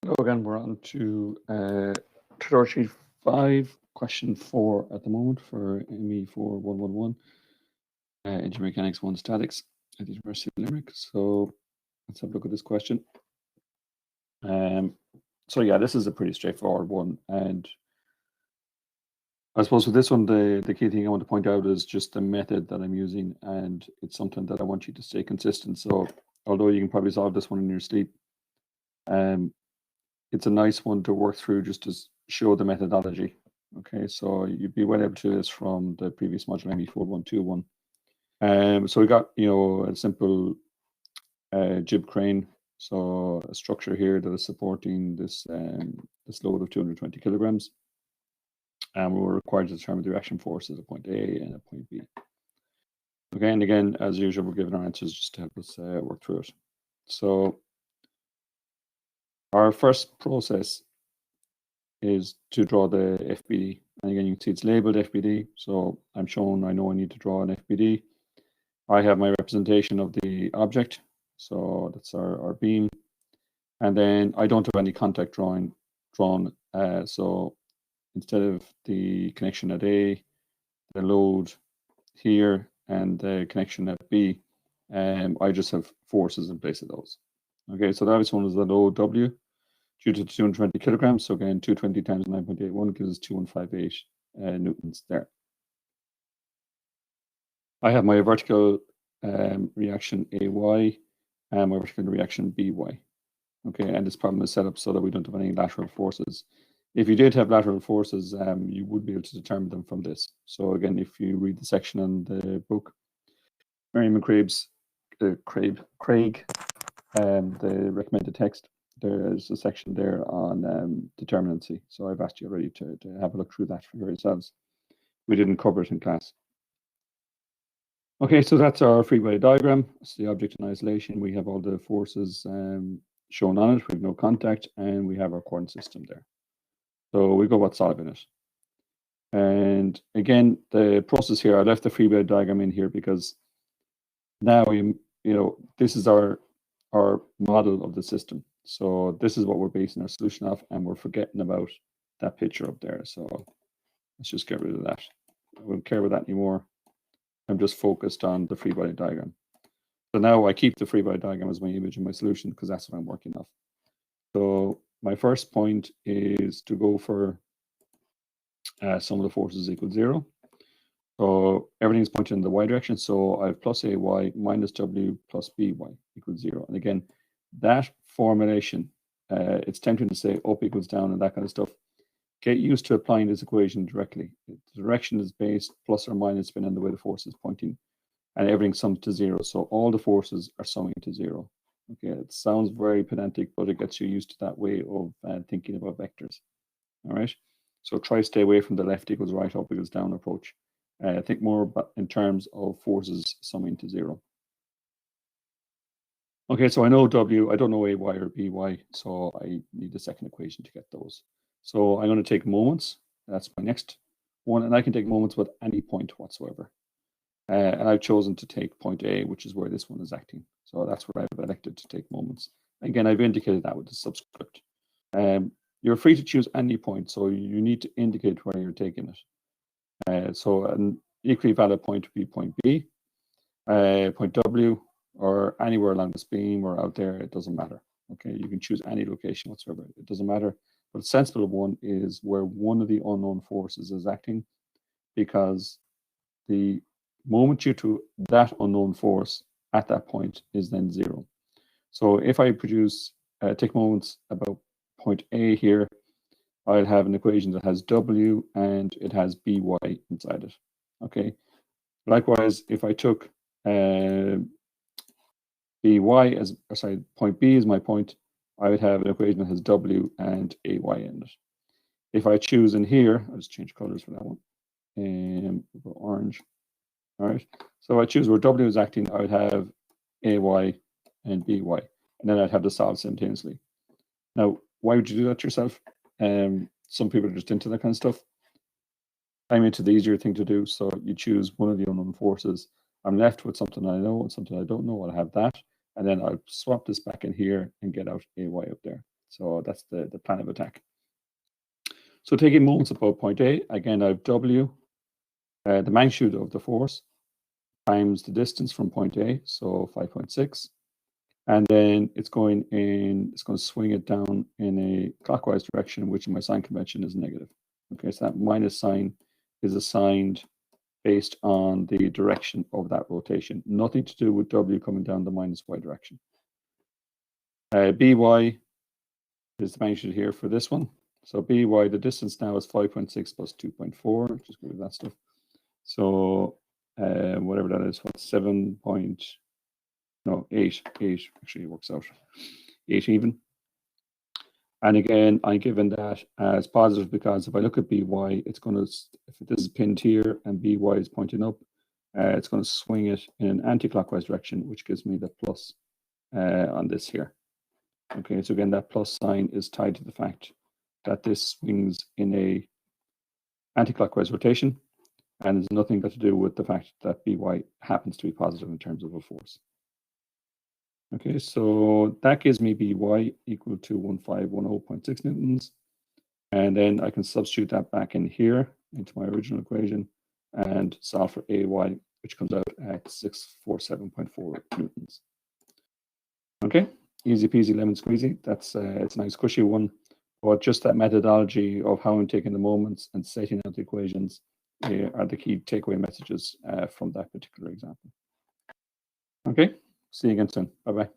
Hello again, we're on to tutorial sheet 5, question 4 at the moment for ME4111, Engine Mechanics 1 Statics at the University of Limerick. So let's have a look at this question. So yeah, this is a pretty straightforward one, and I suppose with this one, the key thing I want to point out is just the method that I'm using, and it's something that I want you to stay consistent. So although you can probably solve this one in your sleep, it's a nice one to work through just to show the methodology. Okay, so you'd be well able to do this from the previous module, ME4121. So we got, a simple jib crane. So a structure here that is supporting this this load of 220 kilograms. And we're required to determine the reaction forces at point A and at point B. Okay, and again, as usual, we're given our answers just to help us work through it. So our first process is to draw the FBD. And again, you can see it's labeled FBD. So I know I need to draw an FBD. I have my representation of the object. So that's our beam. And then I don't have any contact drawn. So instead of the connection at A, the load here, and the connection at B, I just have forces in place of those. Okay, so the obvious one is the load W due to 220 kilograms. So again, 220 times 9.81 gives us 2158 newtons there. I have my vertical reaction AY and my vertical reaction BY. Okay, and this problem is set up so that we don't have any lateral forces. If you did have lateral forces, you would be able to determine them from this. So again, if you read the section on the book, Merriam and Craig, the recommended text, there's a section there on determinancy. So I've asked you already to have a look through that for yourselves. We didn't cover it in class. Okay, so that's our free body diagram. It's the object in isolation. We have all the forces shown on it. We have no contact, and we have our coordinate system there. So we go about solving it. And again, the process here, I left the free body diagram in here because now this is our model of the system. So this is what we're basing our solution off, and we're forgetting about that picture up there. So let's just get rid of that. I won't care about that anymore. I'm just focused on the free body diagram. So now I keep the free body diagram as my image in my solution because that's what I'm working off. So my first point is to go for sum of the forces equals 0. So everything's pointing in the y direction. So I have plus AY minus W plus BY equals 0. And again, that formulation, it's tempting to say up equals down and that kind of stuff. Get used to applying this equation directly. The direction is based plus or minus depending on the way the force is pointing, and everything sums to 0. So all the forces are summing to 0. Okay, it sounds very pedantic, but it gets you used to that way of thinking about vectors. All right, so try to stay away from the left equals right, up equals down approach. Think more about in terms of forces summing to 0. Okay, so I know W, I don't know AY or BY, so I need the second equation to get those. So I'm going to take moments. That's my next one, and I can take moments with any point whatsoever. And I've chosen to take point A, which is where this one is acting. So that's where I've elected to take moments. Again, I've indicated that with the subscript. You're free to choose any point, so you need to indicate where you're taking it. So an equally valid point would be point B, point W, or anywhere along this beam or out there, it doesn't matter. Okay, you can choose any location whatsoever, it doesn't matter. But a sensible one is where one of the unknown forces is acting, because the moment due to that unknown force at that point is then 0. So if I take moments about point A here, I'll have an equation that has W and it has BY inside it. Okay. Likewise, if I took point B is my point, I would have an equation that has W and AY in it. If I choose in here, I'll just change colors for that one. And we'll go orange. All right. So I choose where W is acting, I would have AY and BY. And then I'd have to solve simultaneously. Now, why would you do that yourself? Some people are just into that kind of stuff. I'm into the easier thing to do. So you choose one of the unknown forces. I'm left with something I know and something I don't know. I'll have that. And then I'll swap this back in here and get out AY up there. So that's the plan of attack. So taking moments above point A, again, I have W, the magnitude of the force, times the distance from point A, so 5.6. And then it's going to swing it down in a clockwise direction, which in my sign convention is negative. Okay, so that minus sign is assigned based on the direction of that rotation. Nothing to do with W coming down the minus Y direction. BY is the magnitude here for this one. So BY, the distance now is 5.6 plus 2.4, just go with that stuff. So whatever that is, what, 8 actually works out, 8 even. And again, I'm given that as positive because if I look at BY, it's going to, if this is pinned here and BY is pointing up, it's going to swing it in an anti-clockwise direction, which gives me the plus on this here. Okay, so again, that plus sign is tied to the fact that this swings in a anti-clockwise rotation, and there's nothing got to do with the fact that BY happens to be positive in terms of a force. Okay, so that gives me BY equal to 1510.6 newtons. And then I can substitute that back in here into my original equation and solve for AY, which comes out at 647.4 newtons. Okay, easy peasy lemon squeezy. That's it's a nice cushy one, but just that methodology of how I'm taking the moments and setting out the equations are the key takeaway messages from that particular example. Okay. See you again soon. Bye-bye.